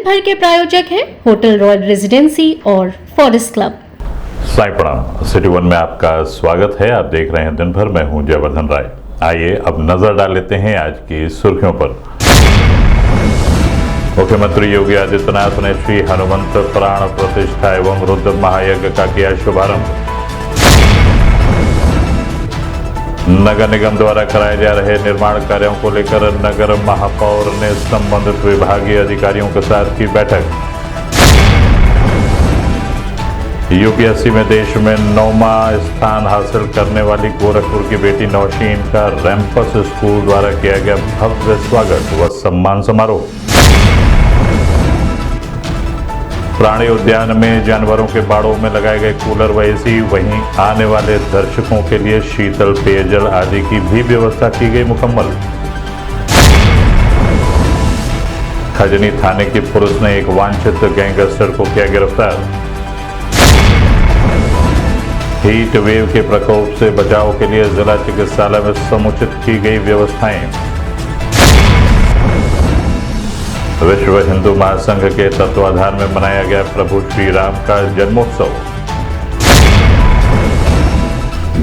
भर के प्रायोजक हैं होटल रॉयल रेजिडेंसी और फॉरेस्ट क्लब। साई प्रणाम। सिटी वन में आपका स्वागत है। आप देख रहे हैं दिन भर। मैं हूं जयवर्धन राय। आइए अब नजर डाल लेते हैं आज की सुर्खियों पर। मुख्यमंत्री योगी आदित्यनाथ ने श्री हनुमंत प्राण प्रतिष्ठा एवं रुद्र महायज्ञ का किया शुभारंभ। नगर निगम द्वारा कराए जा रहे निर्माण कार्यों को लेकर नगर महापौर ने संबंधित विभागीय अधिकारियों के साथ की बैठक। यूपीएससी में देश में 9वां स्थान हासिल करने वाली गोरखपुर की बेटी नौशीन का रैंपस स्कूल द्वारा किया गया भव्य स्वागत व सम्मान समारोह। प्राणी उद्यान में जानवरों के बाड़ों में लगाए गए कूलर व एसी, वहीं आने वाले दर्शकों के लिए शीतल पेयजल आदि की भी व्यवस्था की गई मुकम्मल। खजनी थाने की पुलिस ने एक वांछित गैंगस्टर को किया गिरफ्तार। हीट वेव के प्रकोप से बचाव के लिए जिला चिकित्सालय में समुचित की गई व्यवस्थाएं। विश्व हिंदू महासंघ के तत्वाधान में मनाया गया प्रभु श्री राम का जन्मोत्सव।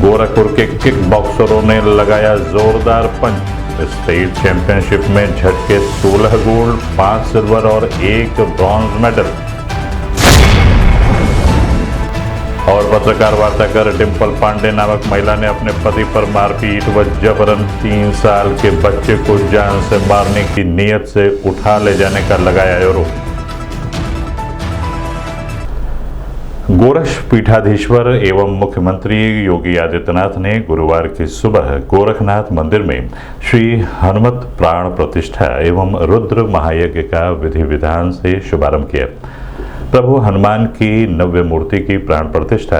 गोरखपुर के किक बॉक्सरों ने लगाया जोरदार पंच। स्टेट चैंपियनशिप में झटके 16 गोल्ड, 5 सिल्वर और 1 ब्रॉन्ज मेडल। और पत्रकार वार्ता कर डिंपल पांडे नामक महिला ने अपने पति पर मारपीट व जबरन 3 साल के बच्चे को जान से मारने की नीयत से उठा ले जाने का लगाया आरोप। गोरक्ष पीठाधीश्वर एवं मुख्यमंत्री योगी आदित्यनाथ ने गुरुवार की सुबह गोरखनाथ मंदिर में श्री हनुमत प्राण प्रतिष्ठा एवं रुद्र महायज्ञ का विधि विधान से शुभारंभ किया। प्रभु हनुमान की नव्य मूर्ति की प्राण प्रतिष्ठा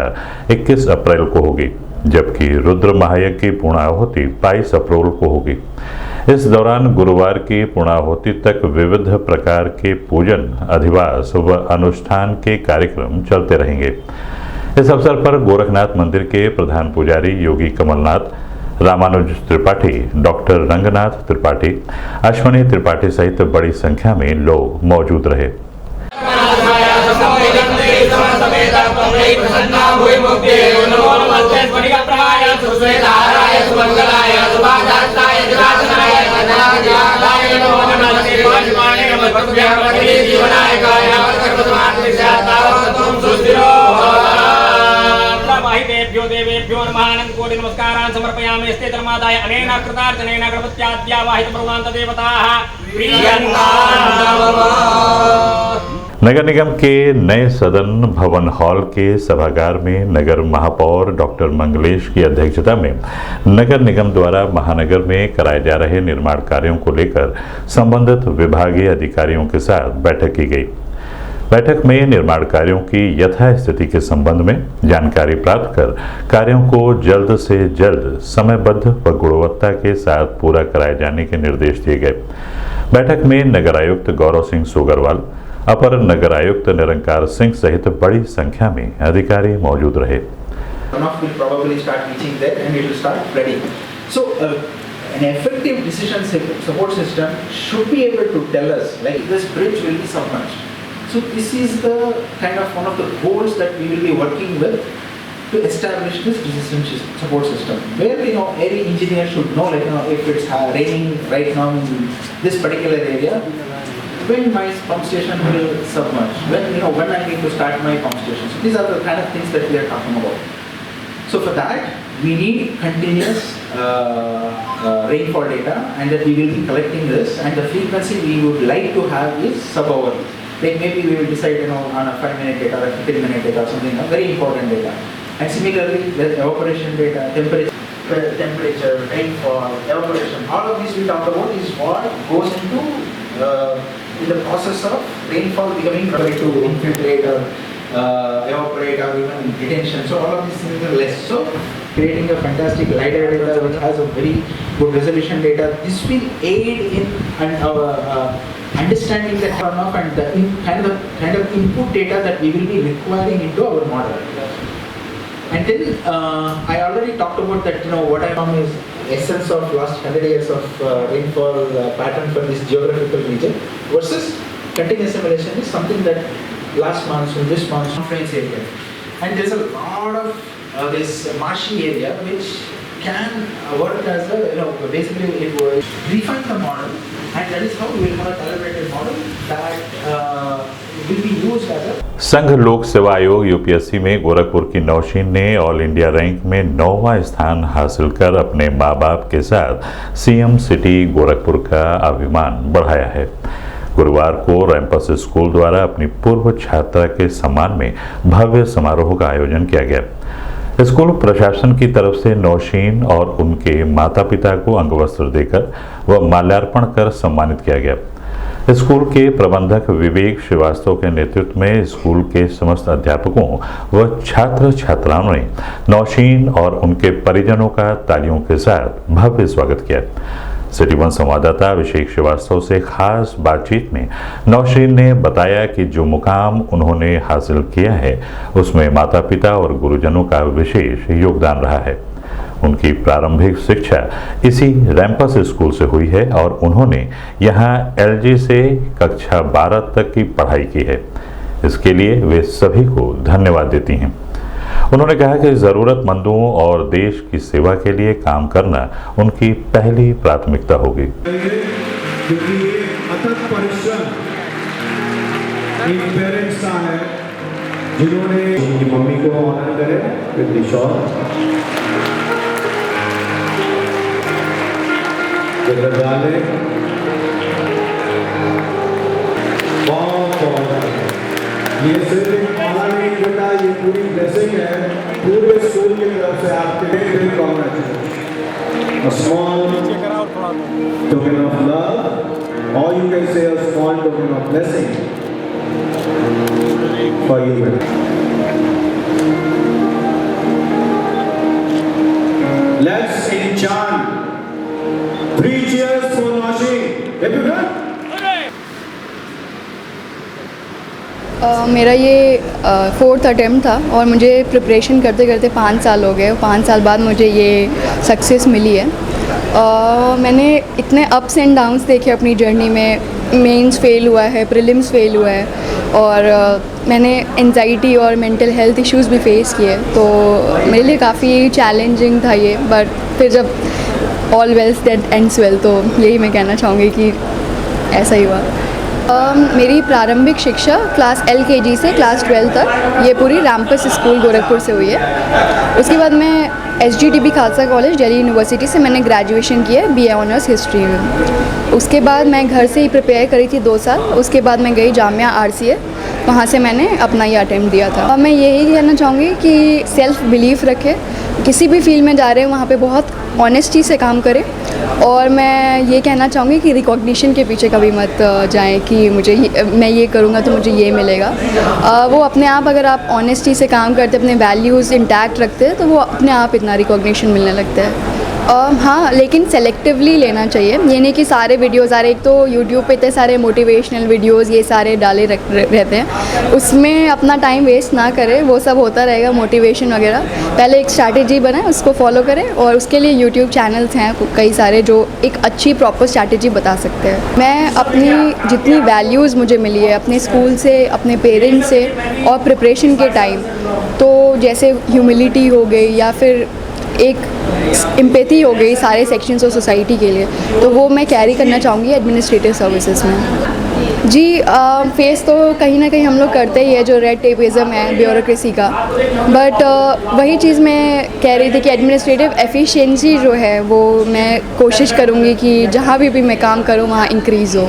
21 अप्रैल को होगी, जबकि रुद्र महायज्ञ की पूर्णाहुति 22 अप्रैल को होगी। इस दौरान गुरुवार की पूर्णाहुति तक विविध प्रकार के पूजन, अधिवास व अनुष्ठान के कार्यक्रम चलते रहेंगे। इस अवसर पर गोरखनाथ मंदिर के प्रधान पुजारी योगी कमलनाथ, रामानुज त्रिपाठी, डॉक्टर रंगनाथ त्रिपाठी, अश्वनी त्रिपाठी सहित बड़ी संख्या में लोग मौजूद रहे। देवेभ्यो नमानंदकोटि नमस्कारान् समर्पयामि। स्ते धर्मादाय अनेन कृतार्जनेन गणपत्याद्यावाहित भगवान् देवताः नगर निगम के नए सदन भवन हॉल के सभागार में नगर महापौर डॉक्टर मंगलेश की अध्यक्षता में नगर निगम द्वारा महानगर में कराए जा रहे निर्माण कार्यों को लेकर संबंधित विभागीय अधिकारियों के साथ बैठक की गई। बैठक में निर्माण कार्यों की यथास्थिति के संबंध में जानकारी प्राप्त कर कार्यों को जल्द से जल्द समयबद्ध व गुणवत्ता के साथ पूरा कराए जाने के निर्देश दिए गए। बैठक में नगर आयुक्त गौरव सिंह सोगरवाल, अपर नगर आयुक्त निरंकार सिंह सहित बड़ी संख्या में अधिकारी मौजूद रहे। An effective decision support system should be able to tell us, like, this bridge will be submerged. So this is the kind of one of the goals that we will be working with to establish this decision support system, where every engineer should know, like, if it's raining right now in this particular area, when my pump station will submerge, when I need to start my pump station. So these are the kind of things that we are talking about. So for that, we need continuous rainfall data, and that we will be collecting this, and the frequency we would like to have is sub-hourly. Like maybe we will decide on a 5-minute data or 15-minute data or something, very important data. And similarly, the evaporation data, temperature, rainfall, evaporation, all of these we talked about is what goes into in the process of rainfall becoming ready to infiltrate or evaporate or even detention. So all of these things are less. So creating a fantastic LiDAR data which has a very good resolution data, this will aid in understanding the runoff and the kind of input data that we will be requiring into our model. And then I already talked about that, what I found is essence of last 100 years of rainfall pattern for this geographical region versus continuous assimilation is something that last monsoon, this monsoon, conference area. And there's a lot of this marshy area which can work as a, basically it will refine the model, and that is how we will have a calibrated model that will be used as a संघ लोक सेवा आयोग UPSC में गोरखपुर की नौशीन ने all India rank में 9वां स्थान हासिल कर अपने मां बाप के साथ सीएम सिटी गोरखपुर का अभिमान बढ़ाया है। गुरुवार को रैंपस स्कूल द्वारा अपनी पूर्व छात्रा के सम्मान में भव्य समारोह का आयोजन किया गया। स्कूल प्रशासन की तरफ से नौशीन और उनके माता पिता को अंगवस्त्र देकर व माल्यार्पण कर सम्मानित किया गया। स्कूल के प्रबंधक विवेक श्रीवास्तव के नेतृत्व में स्कूल के समस्त अध्यापकों व छात्र छात्राओं ने नौशीन और उनके परिजनों का तालियों के साथ भव्य स्वागत किया। सिटी वन संवाददाता अभिषेक श्रीवास्तव से खास बातचीत में नौशीन ने बताया कि जो मुकाम उन्होंने हासिल किया है उसमें माता पिता और गुरुजनों का विशेष योगदान रहा है। उनकी प्रारंभिक शिक्षा इसी रैंपस स्कूल से हुई है और उन्होंने यहाँ एलजी से कक्षा 12 तक की पढ़ाई की है। इसके लिए वे सभी को धन्यवाद देती हैं। उन्होंने कहा कि ज़रूरतमंदों और देश की सेवा के लिए काम करना उनकी पहली प्राथमिकता होगी। क्योंकि ये अथक परिश्रम इन पेरेंट्स का है जिन्होंने उनकी मम्मी को ऑनर करे विद द शॉट डाले। ये सिर्फ एक माला नहीं बेटा, ये पूरी ब्लेसिंग है पूरे स्कूल की तरफ से आपके लिए। Congratulation. A small token of love, or you can say a small token of blessing for you. Let's enchant. 3 cheers for Nashik. Everyone. मेरा ये 4th अटेम्प्ट था और मुझे प्रिपरेशन करते करते 5 साल हो गए। 5 साल बाद मुझे ये सक्सेस मिली है। मैंने इतने अप्स एंड डाउन्स देखे अपनी जर्नी में। मेंस फेल हुआ है, प्रीलिम्स फेल हुआ है और मैंने एंजाइटी और मेंटल हेल्थ इश्यूज़ भी फेस किए, तो मेरे लिए काफ़ी चैलेंजिंग था ये। बट फिर जब all wells that ends well, तो यही मैं कहना चाहूँगी कि ऐसा ही हुआ। मेरी प्रारंभिक शिक्षा क्लास LKG से क्लास 12 तक ये पूरी रैंपस स्कूल गोरखपुर से हुई है। उसके बाद मैं SGTB Khalsa college Delhi university से मैंने ग्रेजुएशन किया है BA ऑनर्स हिस्ट्री में। उसके बाद मैं घर से ही प्रिपेयर करी थी 2 साल। उसके बाद मैं गई जामिया RCA, वहाँ से मैंने अपना ये अटेम्प्ट दिया था। अब मैं यही कहना चाहूँगी कि सेल्फ बिलीफ रखें, किसी भी फील्ड में जा रहे हैं वहाँ पे बहुत ऑनेस्टी से काम करें। और मैं ये कहना चाहूँगी कि रिकॉग्निशन के पीछे कभी मत जाएं कि मैं ये करूँगा तो मुझे ये मिलेगा। वो अपने आप, अगर आप ऑनेस्टी से काम करते, अपने वैल्यूज़ इंटैक्ट रखते हैं, तो वो अपने आप इतना रिकॉग्निशन मिलने लगता है। हाँ, लेकिन सेलेक्टिवली लेना चाहिए। ये नहीं कि सारे वीडियोस आ रहे, एक तो यूट्यूब पे इतने सारे मोटिवेशनल वीडियोस ये सारे डाले रहते हैं, उसमें अपना टाइम वेस्ट ना करें। वो सब होता रहेगा मोटिवेशन वगैरह। पहले एक स्ट्रैटेजी बनाएं, उसको फॉलो करें, और उसके लिए यूट्यूब चैनल्स हैं कई सारे जो एक अच्छी प्रॉपर स्ट्रैटेजी बता सकते हैं। मैं अपनी जितनी वैल्यूज़ मुझे मिली है अपने स्कूल से, अपने पेरेंट्स से और प्रिपरेशन के टाइम, तो जैसे ह्यूमिलिटी हो गई या फिर एक एम्पैथी हो गई सारे सेक्शंस ऑफ सोसाइटी के लिए, तो वो मैं कैरी करना चाहूँगी एडमिनिस्ट्रेटिव सर्विसेज में। जी, फेस तो कहीं ना कहीं हम लोग करते ही है, जो रेड टेपिज्म है ब्यूरोक्रेसी का। बट वही चीज़ मैं कह रही थी कि एडमिनिस्ट्रेटिव एफिशिएंसी जो है वो मैं कोशिश करूँगी कि जहाँ भी मैं काम करूँ वहाँ इंक्रीज़ हो।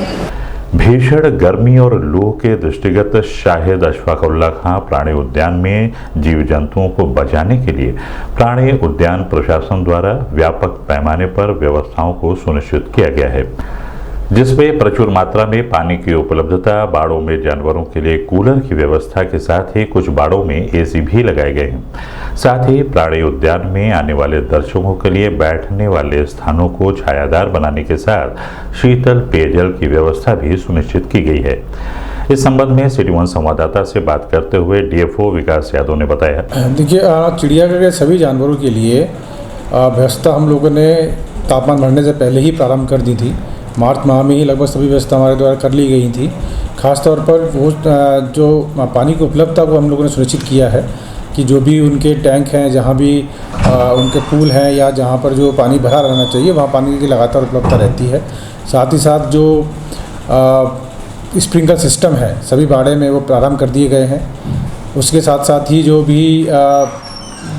भीषण गर्मी और लू के दृष्टिगत शाहिद अशफाकुल्लाह खां प्राणी उद्यान में जीव जंतुओं को बचाने के लिए प्राणी उद्यान प्रशासन द्वारा व्यापक पैमाने पर व्यवस्थाओं को सुनिश्चित किया गया है, जिसमें प्रचुर मात्रा में पानी की उपलब्धता, बाड़ों में जानवरों के लिए कूलर की व्यवस्था के साथ ही कुछ बाड़ों में AC भी लगाए गए हैं। साथ ही प्राणी उद्यान में आने वाले दर्शकों के लिए बैठने वाले स्थानों को छायादार बनाने के साथ शीतल पेयजल की व्यवस्था भी सुनिश्चित की गई है। इस संबंध में सिटी वन संवाददाता से बात करते हुए DFO विकास यादव ने बताया। देखिए, चिड़ियाघर के सभी जानवरों के लिए व्यवस्था हम लोगों ने तापमान बढ़ने से पहले ही प्रारंभ कर दी थी। मार्च माह में ही लगभग सभी व्यवस्था हमारे द्वारा कर ली गई थी। ख़ासतौर पर वो जो पानी की उपलब्धता वो हम लोगों ने सुनिश्चित किया है कि जो भी उनके टैंक हैं, जहाँ भी उनके पूल हैं या जहाँ पर जो पानी भरा रहना चाहिए वहाँ पानी की लगातार उपलब्धता रहती है। साथ ही साथ जो स्प्रिंकलर सिस्टम है सभी बाड़े में वो प्रारंभ कर दिए गए हैं। उसके साथ साथ ही जो भी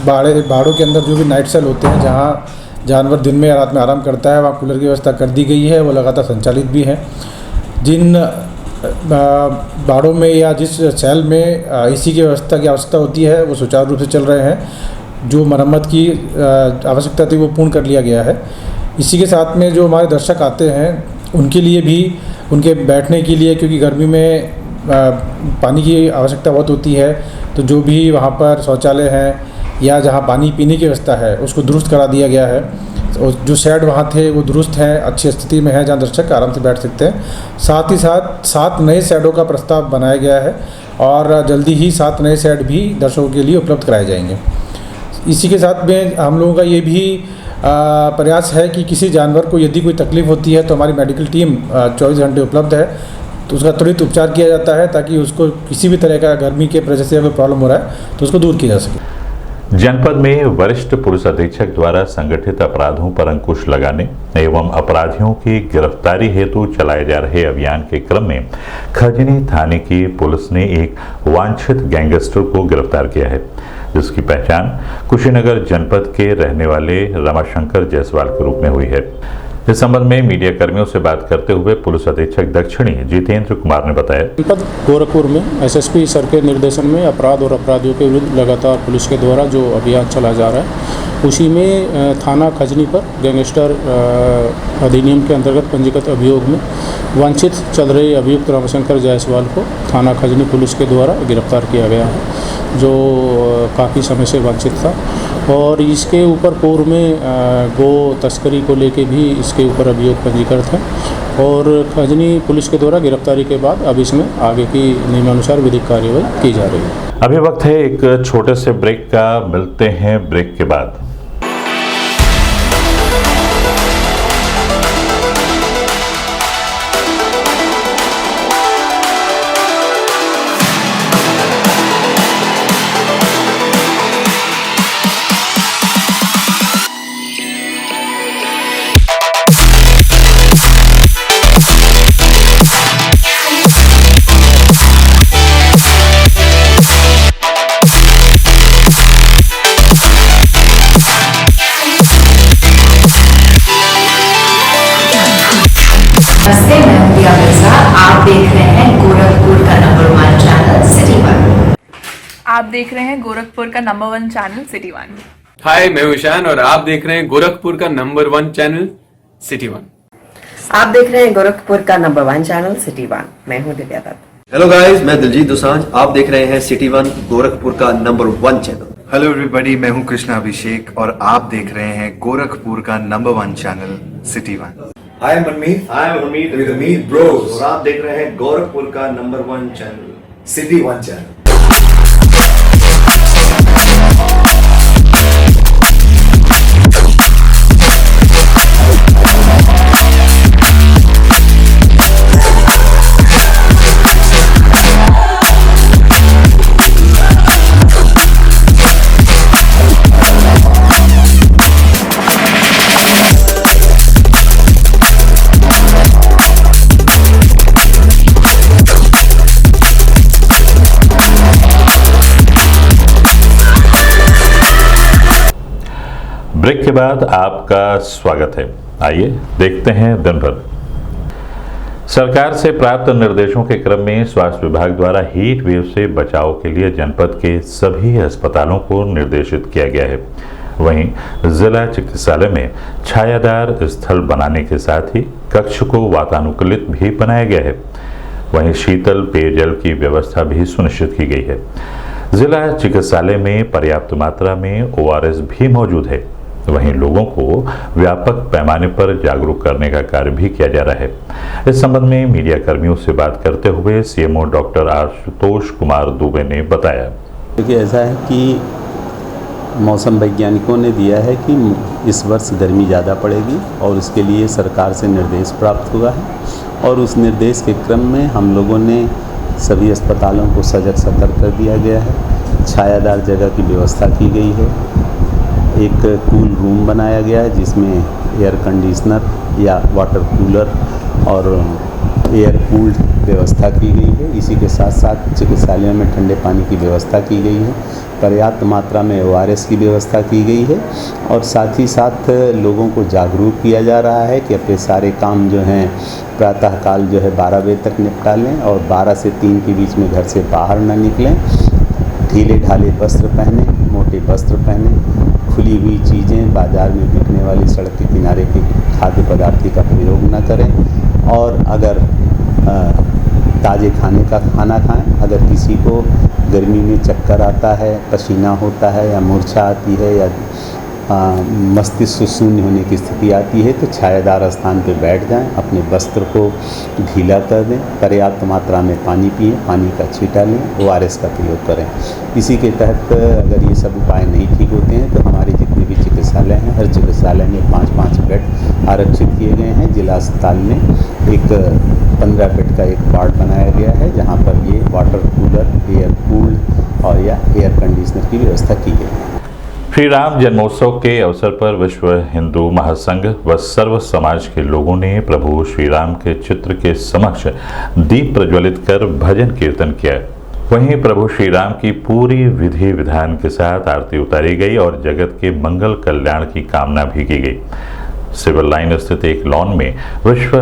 बाड़ों के अंदर जो भी नाइट सेल होते हैं, जहाँ जानवर दिन में या रात में आराम करता है, वहाँ कूलर की व्यवस्था कर दी गई है, वो लगातार संचालित भी हैं। जिन बाड़ों में या जिस सेल में एसी की व्यवस्था की आवश्यकता होती है वो सुचारू रूप से चल रहे हैं। जो मरम्मत की आवश्यकता थी वो पूर्ण कर लिया गया है। इसी के साथ में जो हमारे दर्शक आते हैं उनके लिए भी, उनके बैठने के लिए, क्योंकि गर्मी में पानी की आवश्यकता बहुत होती है, तो जो भी वहाँ पर शौचालय हैं या जहाँ पानी पीने की व्यवस्था है उसको दुरुस्त करा दिया गया है। और जो शेड वहाँ थे वो दुरुस्त हैं, अच्छी स्थिति में है, जहाँ दर्शक आराम से बैठ सकते हैं। साथ ही साथ 7 नए शेडों का प्रस्ताव बनाया गया है और जल्दी ही 7 नए शेड भी दर्शकों के लिए उपलब्ध कराए जाएंगे। इसी के साथ में हम लोगों का ये भी प्रयास है कि किसी जानवर को यदि कोई तकलीफ़ होती है तो हमारी मेडिकल टीम 24 घंटे उपलब्ध है, तो उसका त्वरित उपचार किया जाता है ताकि उसको किसी भी तरह का गर्मी के वजह से अगर प्रॉब्लम हो रहा है तो उसको दूर किया जा सके। जनपद में वरिष्ठ पुलिस अधीक्षक द्वारा संगठित अपराधों पर अंकुश लगाने एवं अपराधियों की गिरफ्तारी हेतु चलाए जा रहे अभियान के क्रम में खजनी थाने की पुलिस ने एक वांछित गैंगस्टर को गिरफ्तार किया है, जिसकी पहचान कुशीनगर जनपद के रहने वाले रमाशंकर जायसवाल के रूप में हुई है। इस संबंध में मीडिया कर्मियों से बात करते हुए पुलिस अधीक्षक दक्षिणी जितेंद्र कुमार ने बताया, जनपद गोरखपुर में एसएसपी सर के निर्देशन में अपराध और अपराधियों के विरुद्ध लगातार पुलिस के द्वारा जो अभियान चला जा रहा है, उसी में थाना खजनी पर गैंगस्टर अधिनियम के अंतर्गत पंजीकृत अभियोग में वांछित चल रहे अभियुक्त रमाशंकर जायसवाल को थाना खजनी पुलिस के द्वारा गिरफ्तार किया गया है, जो काफ़ी समय से वांछित था। और इसके ऊपर पूर्व में गो तस्करी को लेके भी इसके ऊपर अभियोग पंजीकृत है और खजनी पुलिस के द्वारा गिरफ्तारी के बाद अब इसमें आगे की नियमानुसार विधिक कार्यवाही की जा रही है। अभी वक्त है एक छोटे से ब्रेक का, मिलते हैं ब्रेक के बाद। आप देख रहे हैं गोरखपुर का नंबर 1 चैनल सिटी 1। आप देख रहे हैं गोरखपुर का नंबर 1 चैनल सिटी 1। हाय, मैं ईशान और आप देख रहे हैं गोरखपुर का नंबर 1 चैनल सिटी 1। आप देख रहे हैं गोरखपुर का नंबर 1 चैनल सिटी 1। मैं हूं दिव्या दत्त। हेलो गाइस, मैं दिलजीत दोसांझ। आप देख रहे हैं सिटी 1 गोरखपुर का नंबर 1 चैनल। हेलो एवरीबॉडी, मैं हूं कृष्णा अभिषेक और आप देख रहे हैं गोरखपुर का number 1 channel city 1। Hi, I'm Manmeet. Hi, I'm Amit with Amit Bros और आप देख रहे हैं गोरखपुर का number 1 channel city 1 channel. Break के बाद आपका स्वागत है। आइए देखते हैं दिन भर। सरकार से प्राप्त निर्देशों के क्रम में स्वास्थ्य विभाग द्वारा हीट वेव से बचाव के लिए जनपद के सभी अस्पतालों को निर्देशित किया गया है। वहीं जिला चिकित्सालय में छायादार स्थल बनाने के साथ ही कक्ष को वातानुकूलित भी बनाया गया है। वहीं शीतल पेयजल की व्यवस्था भी सुनिश्चित की गई है। जिला चिकित्सालय में पर्याप्त मात्रा में ORS भी मौजूद है। वहीं लोगों को व्यापक पैमाने पर जागरूक करने का कार्य भी किया जा रहा है। इस संबंध में मीडिया कर्मियों से बात करते हुए CMO डॉक्टर आशुतोष कुमार दुबे ने बताया, देखिए ऐसा है कि मौसम वैज्ञानिकों ने दिया है कि इस वर्ष गर्मी ज़्यादा पड़ेगी और उसके लिए सरकार से निर्देश प्राप्त हुआ है और उस निर्देश के क्रम में हम लोगों ने सभी अस्पतालों को सजग सतर्क कर दिया गया है। छायादार जगह की व्यवस्था की गई है। एक कूल रूम बनाया गया है जिसमें एयर कंडीशनर या वाटर कूलर और एयर कूल्ड व्यवस्था की गई है। इसी के साथ साथ चिकित्सालयों में ठंडे पानी की व्यवस्था की गई है। पर्याप्त मात्रा में ORS की व्यवस्था की गई है और साथ ही साथ लोगों को जागरूक किया जा रहा है कि अपने सारे काम जो हैं प्रातःकाल जो है 12 बजे तक निपटा लें और 12 से 3 के बीच में घर से बाहर न निकलें। ढीले ढाले वस्त्र पहने, मोटे वस्त्र पहने, खुली हुई चीज़ें बाज़ार में बिकने वाली सड़क के किनारे के खाद्य पदार्थ का प्रयोग न करें और अगर ताज़े खाने का खाना खाएं। अगर किसी को गर्मी में चक्कर आता है, पसीना होता है या मूर्छा आती है या मस्तिष्क शून्य होने की स्थिति आती है तो छायादार स्थान पर बैठ जाएं, अपने वस्त्र को ढीला कर दें, पर्याप्त मात्रा में पानी पिएं, पानी का छींटा लें, ORS का प्रयोग करें। इसी के तहत अगर ये सब उपाय नहीं ठीक होते हैं तो हमारे जितने भी चिकित्सालय हैं, हर चिकित्सालय में 5-5 बेड आरक्षित किए गए हैं। जिला अस्पताल में एक 15 बेड का एक वार्ड बनाया गया है जहाँ पर ये वाटर कूलर, एयर कूल्ड और या एयर कंडीशनर की व्यवस्था की गई है। श्री राम जन्मोत्सव के अवसर पर विश्व हिंदू महासंघ व सर्व समाज के लोगों ने प्रभु श्री राम के चित्र के समक्ष दीप प्रज्वलित कर भजन कीर्तन किया। वहीं प्रभु श्री राम की पूरी विधि विधान के साथ आरती उतारी गई और जगत के मंगल कल्याण की कामना भी की गई। सिविल लाइन स्थित एक लॉन में विश्व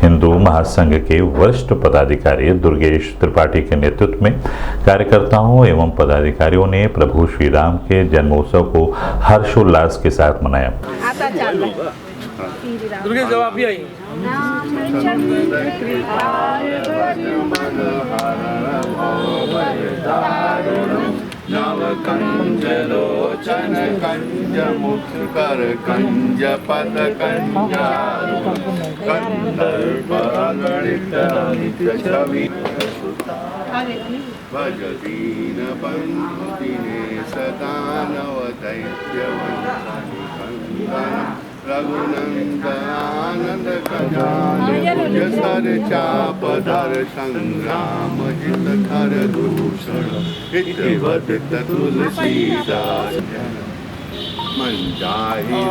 हिंदू महासंघ के वरिष्ठ पदाधिकारी दुर्गेश त्रिपाठी के नेतृत्व में कार्यकर्ताओं एवं पदाधिकारियों ने प्रभु श्री राम के जन्मोत्सव को हर्षोल्लास के साथ मनाया। नव कंज लोचन कंज मुख कर कंज पद कंजारू कंदर्प गणित नित्य छवि भज दीन बंधु दिनेश दानव दैत्य वंशनि कंदन रघुनंद आनंद कजानुज सर चाप धर संग्राम जित खर दूषण हित वदित तुलसीदास मन जाहि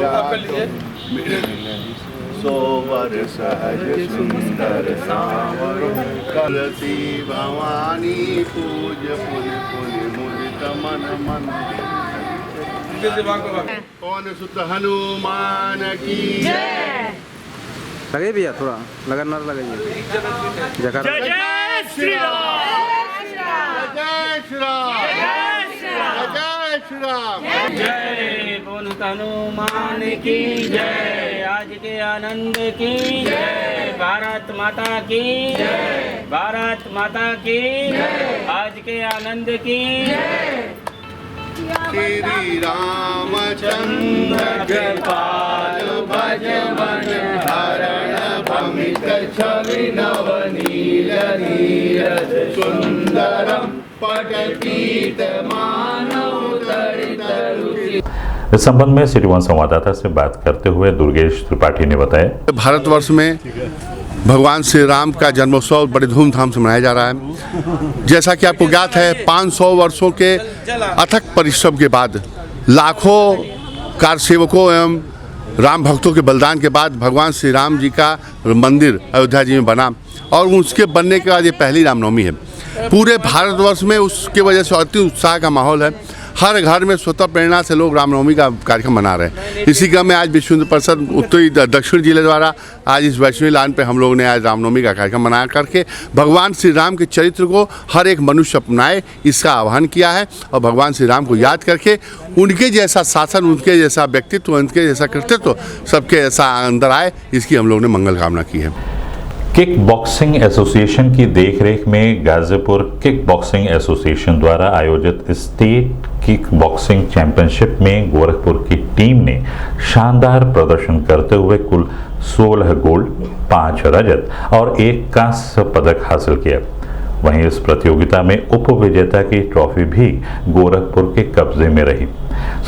सोवर सहज सुंदर सावर करती भवानी पूज पुन पुन मुदित मन मंदिर कौन सुत हनुमान की जय। लगे भैया थोड़ा लगन लगाइए। जय श्री राम, जय श्री राम, जय श्री राम, जय बोल हनुमान की जय। आज के आनंद की जय। भारत माता की जय। भारत माता की जय। आज के आनंद की जय। श्री रामचंद्र कृपाल भज मन हरण भमित छवि नवनील नीरज सुंदरम पटपीत मानव तड़ित रुचि। इस संबंध में सिटी वन संवाददाता से बात करते हुए दुर्गेश त्रिपाठी ने बताया, भारतवर्ष में भगवान श्री राम का जन्मोत्सव बड़े धूमधाम से मनाया जा रहा है। जैसा कि आपको ज्ञात है 500 वर्षों के अथक परिश्रम के बाद लाखों कार सेवकों एवं राम भक्तों के बलिदान के बाद भगवान श्री राम जी का मंदिर अयोध्या जी में बना और उसके बनने के बाद ये पहली रामनवमी है। पूरे भारतवर्ष में उसके वजह से अति उत्साह का माहौल है। हर घर में स्वतः प्रेरणा से लोग रामनवमी का कार्यक्रम मना रहे हैं। इसी क्रम में आज विश्व हिंदू परिषद उत्तरी दक्षिण जिले द्वारा आज इस वैष्णवी लाइन पे हम लोगों ने आज रामनवमी का कार्यक्रम मना करके भगवान श्री राम के चरित्र को हर एक मनुष्य अपनाए इसका आह्वान किया है और भगवान श्री राम को याद करके उनके जैसा शासन, उनके जैसा व्यक्तित्व, उनके जैसा कृतित्व सबके ऐसा अंदर आए, इसकी हम लोगों ने मंगल कामना की है। किक बॉक्सिंग एसोसिएशन की देखरेख में गाजीपुर किक बॉक्सिंग एसोसिएशन द्वारा आयोजित स्टेट किक बॉक्सिंग चैंपियनशिप में गोरखपुर की टीम ने शानदार प्रदर्शन करते हुए कुल 16 गोल्ड, 5 रजत और 1 कांस्य पदक हासिल किया। वहीं इस प्रतियोगिता में उप विजेता की ट्रॉफी भी गोरखपुर के कब्जे में रही।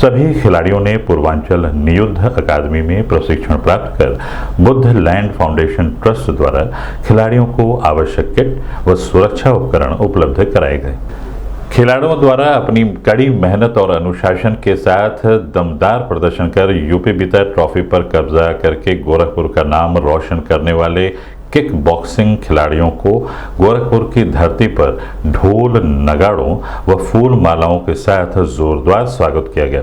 सभी खिलाड़ियों ने पूर्वांचल नियुद्ध अकादमी में प्रशिक्षण प्राप्त कर बुद्ध लैंड फाउंडेशन ट्रस्ट द्वारा खिलाड़ियों को आवश्यक किट व सुरक्षा उपकरण उपलब्ध कराए गए। खिलाड़ियों द्वारा अपनी कड़ी मेहनत और अनुशासन के साथ दमदार प्रदर्शन कर यूपी बीता ट्रॉफी पर कब्जा करके गोरखपुर का नाम रोशन करने वाले किक बॉक्सिंग खिलाड़ियों को गोरखपुर की धरती पर ढोल नगाड़ों व फूल मालाओं के साथ जोरदार स्वागत किया गया।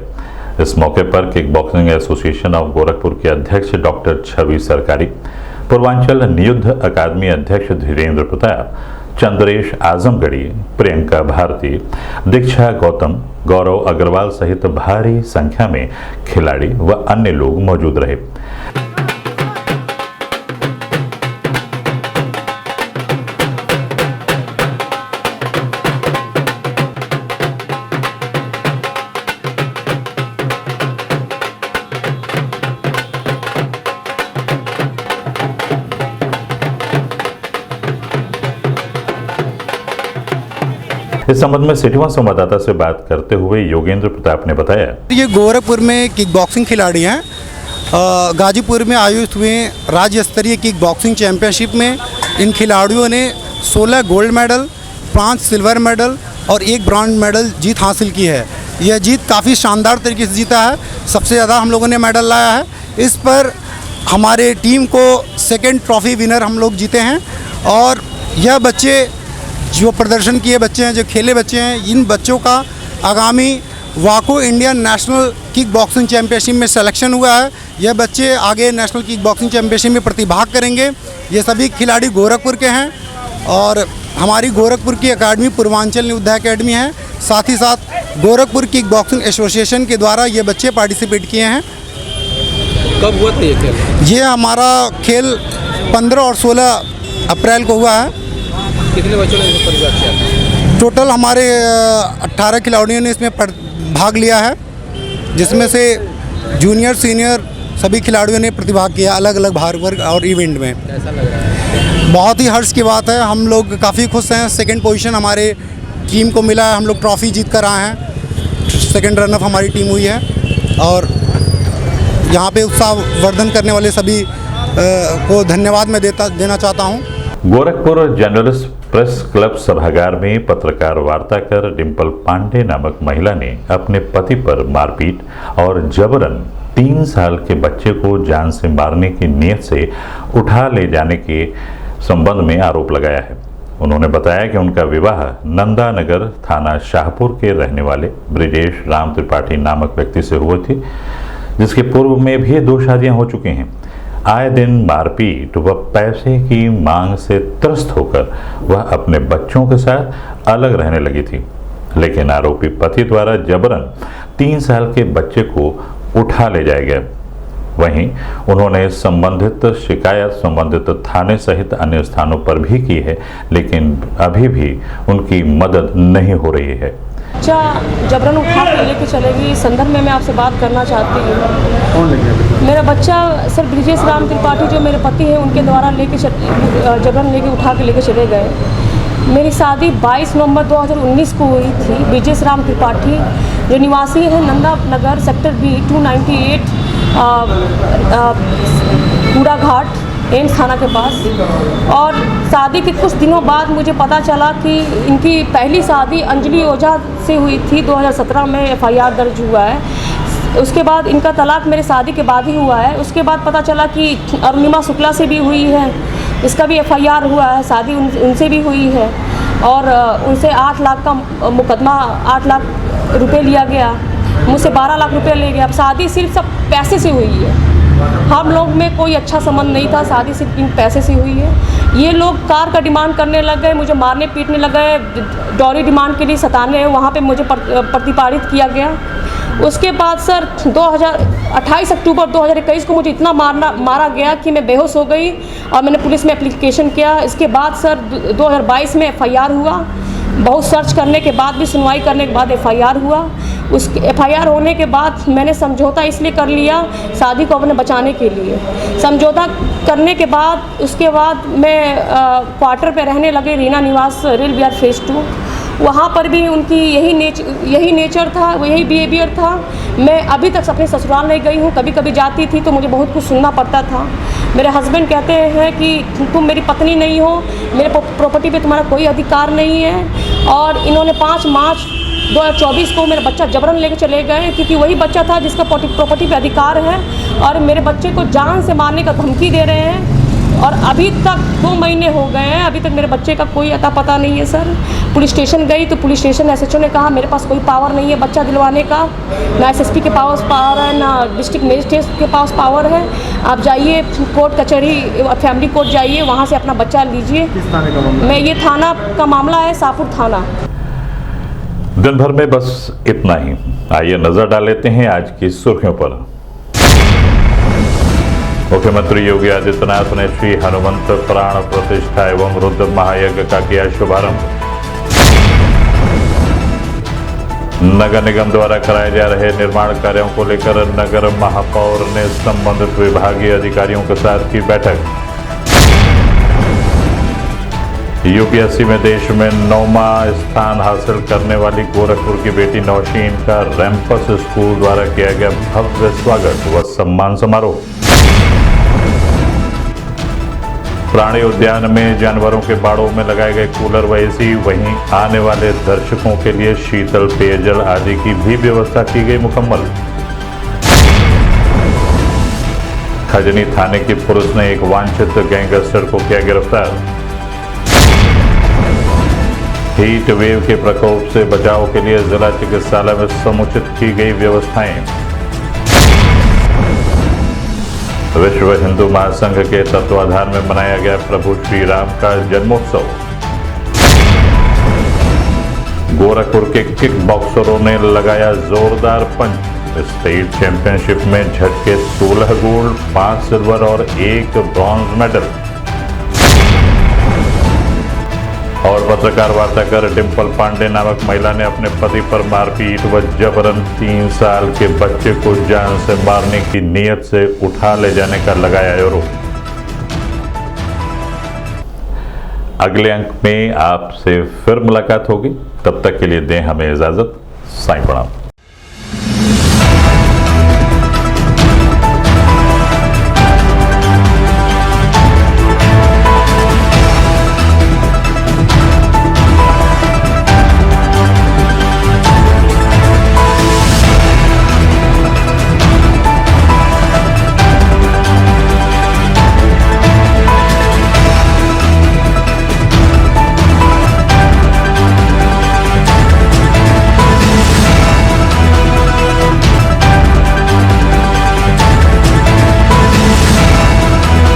इस मौके पर kick boxing association of Gorakhpur के अध्यक्ष डॉक्टर छवि सरकारी, पूर्वांचल नियुद्ध अकादमी अध्यक्ष धीरेन्द्र प्रताप, चंद्रेश आजमगढ़ी, प्रियंका भारती, दीक्षा गौतम, गौरव अग्रवाल सहित भारी संख्या में खिलाड़ी व अन्य लोग मौजूद रहे। इस संबंध में सिटी वन संवाददाता से बात करते हुए योगेंद्र प्रताप ने बताया, ये गोरखपुर में किक बॉक्सिंग खिलाड़ी हैं। गाजीपुर में आयोजित हुए राज्य स्तरीय किक बॉक्सिंग चैंपियनशिप में इन खिलाड़ियों ने 16 गोल्ड मेडल, 5 सिल्वर मेडल और 1 ब्रॉन्ज मेडल जीत हासिल की है। यह जीत काफ़ी शानदार तरीके से जीता है। सबसे ज़्यादा हम लोगों ने मेडल लाया है। इस पर हमारे टीम को सेकेंड ट्रॉफी विनर हम लोग जीते हैं। और यह बच्चे जो प्रदर्शन किए बच्चे हैं, जो खेले बच्चे हैं, इन बच्चों का आगामी वाको Indian national kick boxing championship में सिलेक्शन हुआ है। यह बच्चे आगे नेशनल किक बॉक्सिंग चैंपियनशिप में प्रतिभाग करेंगे। ये सभी खिलाड़ी गोरखपुर के हैं और हमारी गोरखपुर की अकादमी पूर्वांचल नियुद्ध अकेडमी है। साथ ही साथ गोरखपुर किक बॉक्सिंग एसोसिएशन के द्वारा ये बच्चे पार्टिसिपेट किए हैं। कब हुआ था ये खेल? ये हमारा खेल 15 और 16 अप्रैल को हुआ है। कितने बच्चों ने इसमें प्रतिभाग किया? टोटल हमारे 18 खिलाड़ियों ने इसमें भाग लिया है, जिसमें से जूनियर सीनियर सभी खिलाड़ियों ने प्रतिभाग किया अलग अलग वर्ग और इवेंट में। कैसा लग रहा है? बहुत ही हर्ष की बात है। हम लोग काफ़ी खुश हैं। सेकंड पोजीशन हमारे टीम को मिला है। हम लोग ट्रॉफी जीत कर आए हैं। सेकंड रनअप हमारी टीम हुई है। और यहाँ पे उत्साह वर्धन करने वाले सभी को धन्यवाद मैं देना चाहता हूँ। गोरखपुर जर्नलिस्ट प्रेस क्लब सभागार में पत्रकार वार्ता कर डिम्पल पांडे नामक महिला ने अपने पति पर मारपीट और जबरन 3 साल के बच्चे को जान से मारने की नीयत से उठा ले जाने के संबंध में आरोप लगाया है। उन्होंने बताया कि उनका विवाह नंदा नगर थाना शाहपुर के रहने वाले ब्रिजेश राम त्रिपाठी नामक व्यक्ति से हुई थी, जिसके पूर्व में भी 2 शादियां हो चुकी हैं। आए दिन मारपीट व पैसे की मांग से त्रस्त होकर वह अपने बच्चों के साथ अलग रहने लगी थी, लेकिन आरोपी पति द्वारा जबरन 3 साल के बच्चे को उठा ले जाया गया। वहीं उन्होंने संबंधित शिकायत संबंधित थाने सहित अन्य स्थानों पर भी की है, लेकिन अभी भी उनकी मदद नहीं हो रही है। बच्चा जबरन उठा के लेके चलेगी, इस संदर्भ में मैं आपसे बात करना चाहती हूँ। कौन लेके? मेरा बच्चा सर ब्रिजेश राम त्रिपाठी जो मेरे पति हैं उनके द्वारा जबरन लेके उठा के लेके चले गए। मेरी शादी 22 नवंबर 2019 को हुई थी। ब्रिजेश राम त्रिपाठी जो निवासी है नंदा नगर सेक्टर B 298 कूड़ा घाट एम्स थाना के पास। और शादी के कुछ दिनों बाद मुझे पता चला कि इनकी पहली शादी अंजलि ओझा से हुई थी। 2017 में FIR दर्ज हुआ है। उसके बाद इनका तलाक मेरे शादी के बाद ही हुआ है। उसके बाद पता चला कि अरुणिमा शुक्ला से भी हुई है, इसका भी FIR हुआ है, शादी उनसे भी हुई है। और उनसे 8 लाख का मुकदमा 8 लाख रुपए लिया गया, मुझसे 12 लाख रुपए ले गया। अब शादी सिर्फ सब पैसे से हुई है। हम लोग में कोई अच्छा संबंध नहीं था, शादी सिर्फ इन पैसे से हुई है। ये लोग कार का डिमांड करने लग गए, मुझे मारने पीटने लग गए, डॉरी डिमांड के लिए सताने, वहाँ पे मुझे प्रतिपादित किया गया। उसके बाद सर 28 अक्टूबर 2021 को मुझे इतना मारा गया कि मैं बेहोश हो गई और मैंने पुलिस में एप्लीकेशन किया। इसके बाद सर 2022 में FIR हुआ। बहुत सर्च करने के बाद भी, सुनवाई करने के बाद FIR हुआ। उस FIR होने के बाद मैंने समझौता इसलिए कर लिया शादी को अपने बचाने के लिए। समझौता करने के बाद उसके बाद मैं क्वार्टर पे रहने लगे, रीना निवास रेल बिहार फेज़ 2। वहाँ पर भी उनकी यही नेचर था, यही बिहेवियर था। मैं अभी तक अपने ससुराल नहीं गई हूँ, कभी कभी जाती थी तो मुझे बहुत कुछ सुनना पड़ता था। मेरे हस्बैंड कहते हैं कि तुम मेरी पत्नी नहीं हो, मेरे प्रॉपर्टी पे तुम्हारा कोई अधिकार नहीं है। और इन्होंने 5 मार्च 2024 को मेरा बच्चा जबरन लेकर चले गए, क्योंकि वही बच्चा था जिसका प्रॉपर्टी पे अधिकार है, और मेरे बच्चे को जान से मारने का धमकी दे रहे हैं। और अभी तक 2 महीने हो गए हैं, अभी तक मेरे बच्चे का कोई अता पता नहीं है सर। पुलिस स्टेशन गई तो पुलिस स्टेशन SHO ने कहा मेरे पास कोई पावर नहीं है बच्चा दिलवाने का, ना SSP के पास पावर है, ना डिस्ट्रिक्ट मजिस्ट्रेट के पास पावर है। आप जाइए कोर्ट कचहरी, फैमिली कोर्ट जाइए, वहाँ से अपना बच्चा लीजिए। किस थाने का मामला? मैं ये थाना का मामला है, शाहपुर थाना। दिन भर में बस इतना ही। आइए नजर डाल लेते हैं आज की सुर्खियों पर। मुख्यमंत्री योगी आदित्यनाथ ने श्री हनुमंत प्राण प्रतिष्ठा एवं रुद्र महायज्ञ का किया शुभारंभ। नगर निगम द्वारा कराए जा रहे निर्माण कार्यों को लेकर नगर महापौर ने संबंधित विभागीय अधिकारियों के साथ की बैठक। UPSC में देश में 9वां स्थान हासिल करने वाली गोरखपुर की बेटी नौशीन का रैंपस स्कूल द्वारा किया गया भव्य स्वागत व सम्मान समारोह। प्राणी उद्यान में जानवरों के बाड़ों में लगाए गए कूलर व AC, वहीं आने वाले दर्शकों के लिए शीतल पेयजल आदि की भी व्यवस्था की गई मुकम्मल। खजनी थाने की पुलिस ने एक वांछित गैंगस्टर को किया गिरफ्तार। हीट वेव के प्रकोप से बचाव के लिए जिला चिकित्सालय में समुचित की गई व्यवस्थाएं। विश्व हिंदू महासंघ के तत्वाधान में मनाया गया प्रभु श्री राम का जन्मोत्सव। गोरखपुर के किक बॉक्सरों ने लगाया जोरदार पंच। स्टेट चैंपियनशिप में झटके 16 गोल्ड, 5 सिल्वर और 1 ब्रॉन्ज मेडल। और पत्रकार वार्ता कर डिंपल पांडे नामक महिला ने अपने पति पर मारपीट व जबरन 3 साल के बच्चे को जान से मारने की नीयत से उठा ले जाने का लगाया आरोप। अगले अंक में आपसे फिर मुलाकात होगी, तब तक के लिए दें हमें इजाजत। साईं प्रणाम।